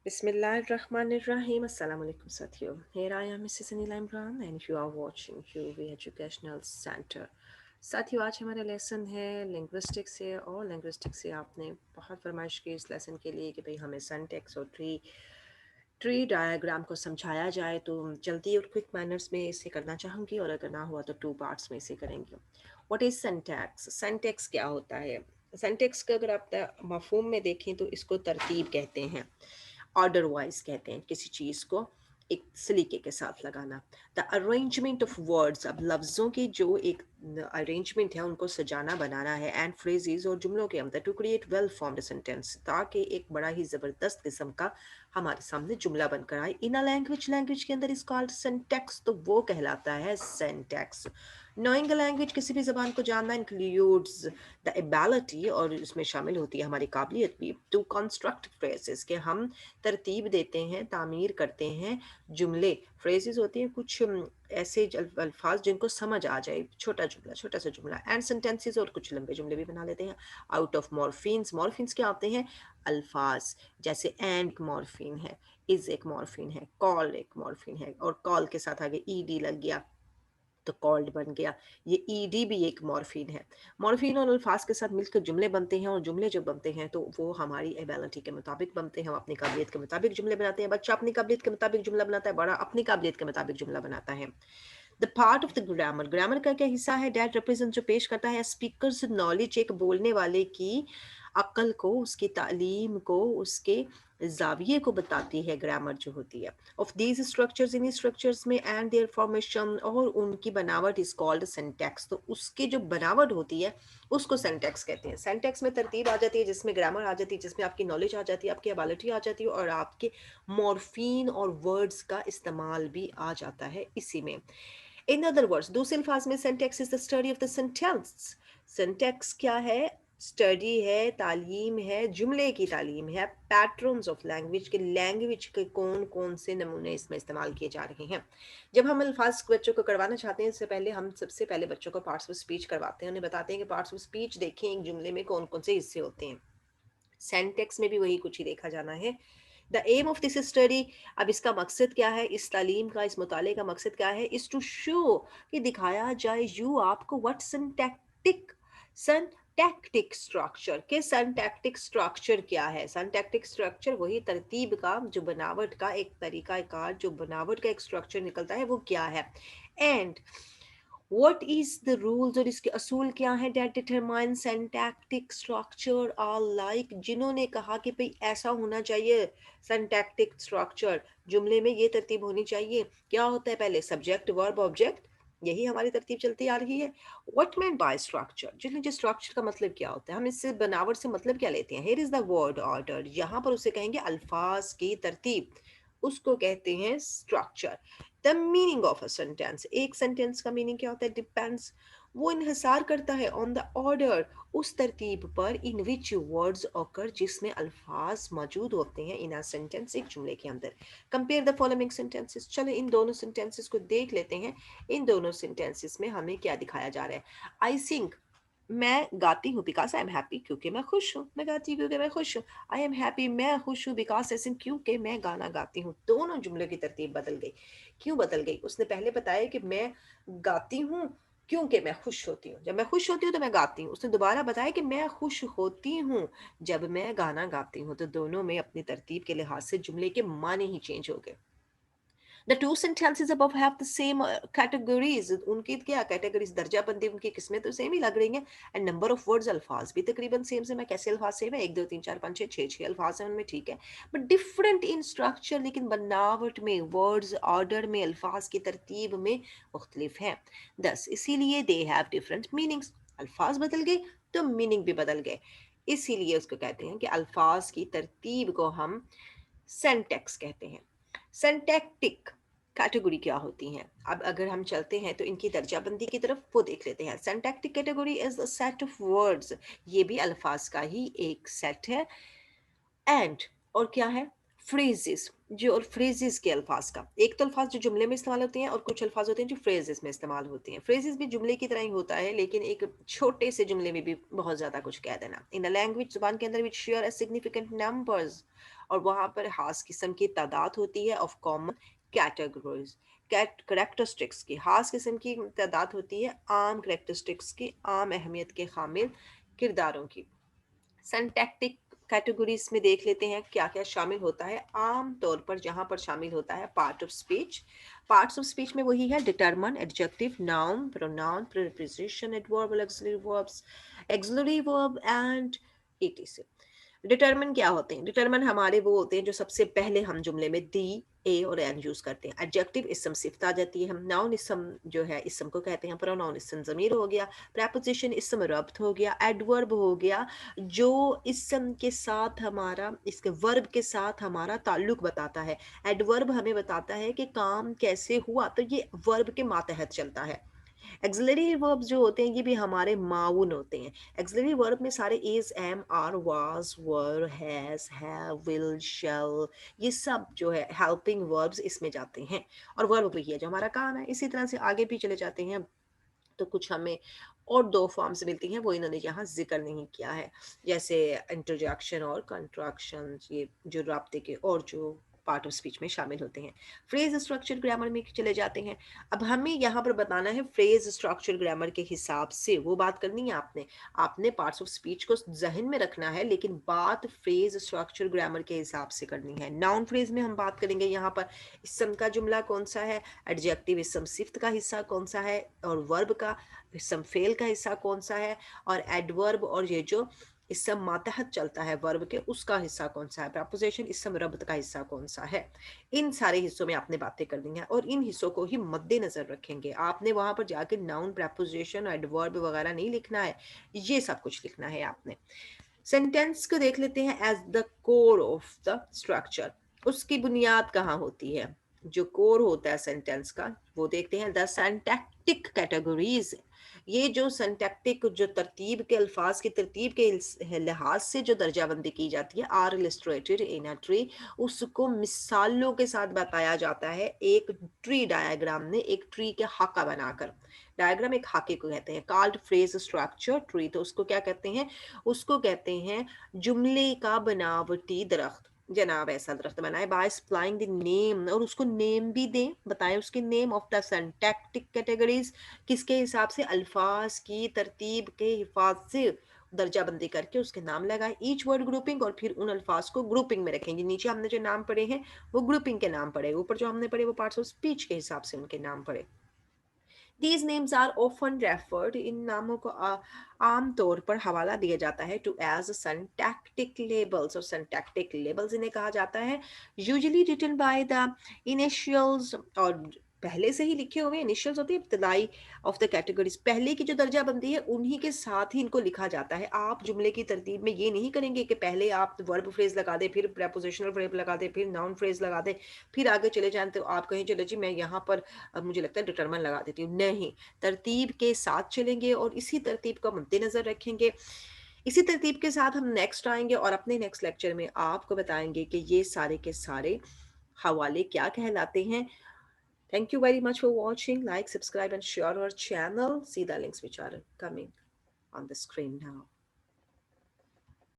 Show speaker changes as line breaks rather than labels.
Bismillahirrahmanirrahim. Assalamu alaikum Satyo. Here I am Mrs. Anila Imran and you are watching QV Educational Center. साथियों आज हमारा lesson है linguistics से और linguistics से आपने बहुत फरमाइश की इस लेसन के लिए कि भाई हमें सिंटैक्स और ट्री डायग्राम को समझाया जाए तो जल्दी और क्विक मैनर्स में इसे करना चाहूँगी और अगर ना हुआ तो टू पार्ट्स में इसे करेंगे. What is syntax? सिंटैक्स क्या होता है? सिंटैक्स का अगर आप मफहूम में देखें तो इसको तरतीब कहते हैं, ऑर्डर वाइज कहते हैं किसी चीज़ को एक सलीके के साथ लगाना. द अरेंजमेंट ऑफ वर्ड्स, अब लफ्ज़ों की जो एक अरेंजमेंट है उनको सजाना बनाना है, एंड फ्रेजेस और जुमलों के अंदर to create well formed sentence ताकि एक बड़ा ही ज़बरदस्त किस्म का हमारे सामने जुमला बनकर आए. इन अ लैंग्वेज के अंदर इस कॉल्ड सिंटैक्स, तो वो कहलाता है सिंटैक्स. नोइंग अ लैंग्वेज, किसी भी ज़बान को जानना इंक्लूड्स द एबिलिटी, और इसमें शामिल होती है हमारी काबिलियत भी, टू कंस्ट्रक्ट फ्रेजेस, के हम तरतीब देते हैं, तामीर करते हैं जुमले. फ्रेजेस होती हैं कुछ ऐसे अल्फाज जिनको समझ आ जाए, छोटा जुमला, छोटा सा जुमला, एंड सेंटेंसेस, और कुछ लंबे जुमले भी बना लेते हैं आउट ऑफ मॉर्फिन्स. मॉर्फिन्स क्या होते हैं? अल्फाज. जैसे एंड मॉर्फिन है, इज एक मॉर्फिन है, कॉल एक मॉर्फिन है, और कॉल के साथ आगे ईडी लग गया तो कॉल्ड बन गया. ये ईडी भी एक मॉर्फिन है. मॉर्फिन और अल्फाज के साथ मिलकर जुमले बनते हैं, और जुमले जब बनते हैं तो वो हमारी एबिलिटी के मुताबिक बनते हैं, हम अपनी काबिलियत के मुताबिक जुमले बनाते हैं. बच्चा अपनी काबिलियत के मुताबिक जुमला बनाता है, बड़ा अपनी काबिलियत के मुताबिक जुमला बनाता है. The part of the grammar, grammar का क्या हिस्सा है? डेट रिप्रेजेंट, जो पेश करता है स्पीकर्स नॉलेज, एक बोलने वाले की अक्ल को, उसकी तालीम को, उसके जाविये को बताती है ग्रामर जो होती है. Of these structures, in structures में, एंड देयर फॉर्मेशन, और उनकी बनावट, इज कॉल्ड सिंटैक्स. तो उसकी जो बनावट होती है उसको सिंटैक्स कहते हैं. सिंटैक्स में तरतीब आ जाती है, जिसमें ग्रामर आ जाती है, जिसमें आपकी नॉलेज आ जाती है, आपकी एबिलिटी आ जाती है, और आपके मॉर्फीन और वर्ड्स का इस्तेमाल भी आ जाता है इसी में. इन अदर वर्ड्स, दूसरे अल्फाज में, syntax is the study of the sentence. Syntax क्या है? स्टडी है, तालीम है, जुमले की तालीम है, पैटर्न्स ऑफ लैंग्वेज के, लैंग्वेज के कौन कौन से नमूने इसमें इस्तेमाल किए जा रहे हैं. जब हम अल्फाज बच्चों को करवाना चाहते हैं, इससे पहले हम सबसे पहले बच्चों को पार्ट्स ऑफ स्पीच करवाते हैं, उन्हें बताते हैं कि पार्ट्स ऑफ स्पीच देखें एक जुमले में कौन कौन से हिस्से होते हैं. सेंटेक्स में भी वही कुछ ही देखा जाना है. The aim of this study, अब इसका मकसद क्या है, इस तालीम का, इस मुताले का मकसद क्या है? इज टू शो, कि दिखाया जाए यू आपको, व्हाट सिंटैक्टिक स्ट्रक्चर, के सिंटैक्टिक स्ट्रक्चर क्या है. सिंटैक्टिक स्ट्रक्चर वही तरतीब का, जो बनावट का एक तरीका कार, जो बनावट का एक स्ट्रक्चर निकलता है वो क्या है. And What is the rules, और इसके असूल क्या हैं, that determine syntactic structure are like, जिन्होंने कहा कि भाई ऐसा होना चाहिए syntactic structure, जुमले में ये तरतीब होनी चाहिए. क्या होता है पहले? सब्जेक्ट, वर्ब, ऑब्जेक्ट, यही हमारी तरतीब चलती आ रही है. What meant by structure, जिस स्ट्रक्चर का मतलब क्या होता है, हम इससे बनावट से मतलब क्या लेते हैं. Here is the word order, यहाँ पर उसे कहेंगे अल्फाज की तरतीब, उसको कहते हैं structure. The meaning of a sentence, एक सेंटेंस का मीनिंग क्या होता है? डिपेंड्स, वो इन्हिसार करता है ऑन द ऑर्डर, उस तरतीब पर, इन विच वर्ड्स ऑकर, जिसमें अल्फाज मौजूद होते हैं इन अ सेंटेंस, एक जुमले के अंदर. कंपेयर द फॉलोइंग सेंटेंसेस, चलो इन दोनों सेंटेंसेस को देख लेते हैं. इन दोनों सेंटेंसेस में हमें क्या दिखाया जा रहा है. आई सिंग, मैं गाती हूँ बिकॉज आई एम हैप्पी, क्योंकि मैं खुश हूँ. मैं गाती हूँ क्योंकि मैं खुश हूँ. आई एम हैप्पी, मैं खुश हूँ, बिकॉज ऐसे, क्योंकि मैं गाना गाती हूँ. दोनों जुमलों की तरतीब बदल गई. क्यों बदल गई? उसने पहले बताया कि मैं गाती हूँ क्योंकि मैं खुश होती हूँ, जब मैं खुश होती हूँ तो मैं गाती हूँ. उसने दोबारा बताया कि मैं खुश होती हूँ जब मैं गाना गाती हूँ. तो दोनों में अपनी तरतीब के लिहाज से जुमले के माने ही चेंज हो गए. The two sentences above have the same categories. उनकी क्या कैटेगरीज, दर्जा बंदी, उनकी किस्में तो सेम ही लग रही हैं. एंड नंबर ऑफ वर्ड्स, अल्फाज भी तकरीबन सेम से. मैं कैसे अल्फाज सेम है? 1 2 3 4 5 6 अल्फाज हैं उनमें, ठीक है, बट डिफरेंट इन स्ट्रक्चर, लेकिन बनावट में, वर्ड्स ऑर्डर में, अल्फाज की तरतीब में मुख्तलिफ हैं. दस इसीलिए दे हैव डिफरेंट मीनिंग्स, अल्फाज बदल गए तो मीनिंग भी बदल गए. इसीलिए उसको कहते हैं कि अल्फाज की तरतीब को हम सेंटेक्स कहते हैं. सिंटैक्टिक कैटेगरी क्या होती हैं? अब अगर हम चलते हैं तो इनकी दर्जाबंदी की तरफ, वो देख लेते हैं. Syntactic category is a set of words, ये भी अल्फाज का ही एक सेट है. एंड, और क्या है? फ्रेजेस, जो और फ्रेजेस के अल्फाज का, एक तो अल्फाज जो जुमले में इस्तेमाल होते हैं और कुछ अल्फाज होते हैं जो फ्रेजेस में इस्तेमाल होते हैं। फ्रेजेस भी जुमले की तरह ही होता है, लेकिन एक छोटे से जुमले में भी बहुत ज़्यादा कुछ कह देना। इन अ लैंग्वेज, जुबान के अंदर विच शेयर अ सिग्निफिकेंट नंबर्स, और वहाँ पर खास किस्म की तादाद होती है ऑफ कॉमन कैटेगरीज, करेक्टरिस्टिक्स की, खास किस्म की तादाद होती है आम करेक्टरिस्टिक्स की, आम अहमियत के शामिल किरदारों की। सिंटैक्टिक कैटेगरीज में देख लेते हैं क्या क्या शामिल होता है। आम तौर पर जहां पर शामिल होता है part of speech, parts of speech में वही है determine, adjective, noun, pronoun, preposition, adverb, axillary verb and etc। Determine क्या होते हैं? डिटरमिन हमारे वो होते हैं जो सबसे पहले हम जुमले में दी, ए और एन यूज करते हैं। एडजेक्टिव इसम सिफ्त आ जाती है, हम नाउन इसम जो है इसम को कहते हैं, प्रोनाउन इसम जमीर हो गया, प्रेपोजिशन इसम रब्त हो गया, एडवर्ब हो गया जो इसम के साथ हमारा, इसके वर्ब के साथ हमारा ताल्लुक बताता है। एडवर्ब हमें बताता है कि काम कैसे हुआ, तो ये वर्ब के मातहत चलता है। एक्सिलरी वर्ब्स जो होते हैं ये भी हमारे माउन होते हैं। एक्सिलरी वर्ब में सारे is, am, are, was, were, has, have, will, shall, ये सब जो है हेल्पिंग वर्ब्स इसमें जाते हैं, और वर्ब वही है जो हमारा काम है। इसी तरह से आगे भी चले जाते हैं तो कुछ हमें और दो फॉर्म्स मिलती हैं, वो इन्होंने यहाँ जिक्र नहीं किया है, जैसे इंटरजेक्शन और कंट्रैक्शन, ये जो राब्ते के और जो पार्ट ऑफ स्पीच में शामिल होते हैं। फ्रेज स्ट्रक्चर ग्रामर में चले जाते हैं। अब हमें यहाँ पर बताना है फ्रेज स्ट्रक्चर ग्रामर के हिसाब से, वो बात करनी है आपने, आपने पार्ट्स ऑफ स्पीच को जहन में रखना है, लेकिन बात फ्रेज स्ट्रक्चर ग्रामर के हिसाब से करनी है। नाउन फ्रेज में हम बात करेंगे यहाँ पर इसम का जुमला कौन सा है, एडजेक्टिव इसम सिफ्त का हिस्सा कौन सा है, और वर्ब का इसम फेल का हिस्सा कौन सा है, और एडवर्ब और ये जो इसम मातहत चलता है वर्ब के उसका हिस्सा कौन सा है, प्रपोजिशन इसम रब्त का हिस्सा कौन सा है। इन सारे हिस्सों में आपने बातें करनी है और इन हिस्सों को ही मद्देनजर रखेंगे। आपने वहां पर जाके नाउन, प्रपोजिशन, एडवर्ब वगैरह नहीं लिखना है, ये सब कुछ लिखना है आपने। सेंटेंस को देख लेते हैं as the core of the structure, उसकी बुनियाद कहाँ होती है, जो कोर होता है सेंटेंस का, वो देखते हैं द सिंटैक्टिक कैटेगरीज। ये जो सिंटैक्टिक, जो तरतीब के अल्फाज की तरतीब के लिहाज से जो दर्जाबंदी की जाती है, are illustrated in a tree, उसको मिसालों के साथ बताया जाता है एक ट्री डायग्राम ने, एक ट्री के खाका बनाकर। डायग्राम एक खाके को कहते हैं। कॉल्ड फ्रेज स्ट्रक्चर ट्री, तो उसको क्या कहते हैं, उसको कहते हैं जुमले का बनावटी दरख्त। जनाब ऐसा दरख्त बनाए बाय सप्लाइंग द नेम, और उसको नेम भी दें, बताएं उसके name of the syntactic categories, किसके हिसाब से, अल्फाज की तरतीब के हिफाज से दर्जा बंदी करके उसके नाम लगाए। ईच वर्ड ग्रुपिंग, और फिर उन अल्फाज को ग्रुपिंग में रखेंगे। नीचे हमने जो नाम पढ़े हैं वो ग्रुपिंग के नाम पढ़े, ऊपर जो हमने पढ़े वो पार्ट्स ऑफ स्पीच के हिसाब से उनके नाम पढ़े। These names are often referred, इन नामों को आम तौर पर हवाला दिया जाता है to as syntactic labels, और syntactic labels इन्हें कहा जाता है। Usually written by the initials, और पहले से ही लिखे हुए इनिशियल्स होती है इब्तदाई ऑफ द कैटेगरीज, पहले की जो दर्जा बंदी है उन्हीं के साथ ही इनको लिखा जाता है। आप जुमले की तरतीब में ये नहीं करेंगे कि पहले आप वर्ब फ्रेज लगा दे, फिर प्रेपोजिशनल फ्रेज लगा दे, फिर नाउन फ्रेज लगा दे, फिर आगे चले जाएं तो आप कहें चलो जी मैं यहाँ पर अब मुझे लगता है डिटरमिन लगा देती हूँ। नहीं, तरतीब के साथ चलेंगे और इसी तरतीब का मद्देनजर रखेंगे। इसी तरतीब के साथ हम नेक्स्ट आएंगे और अपने नेक्स्ट लेक्चर में आपको बताएंगे कि ये सारे के सारे हवाले क्या कहलाते हैं। Thank you very much for watching. Like, subscribe, and share our channel. See the links which are coming on the screen now.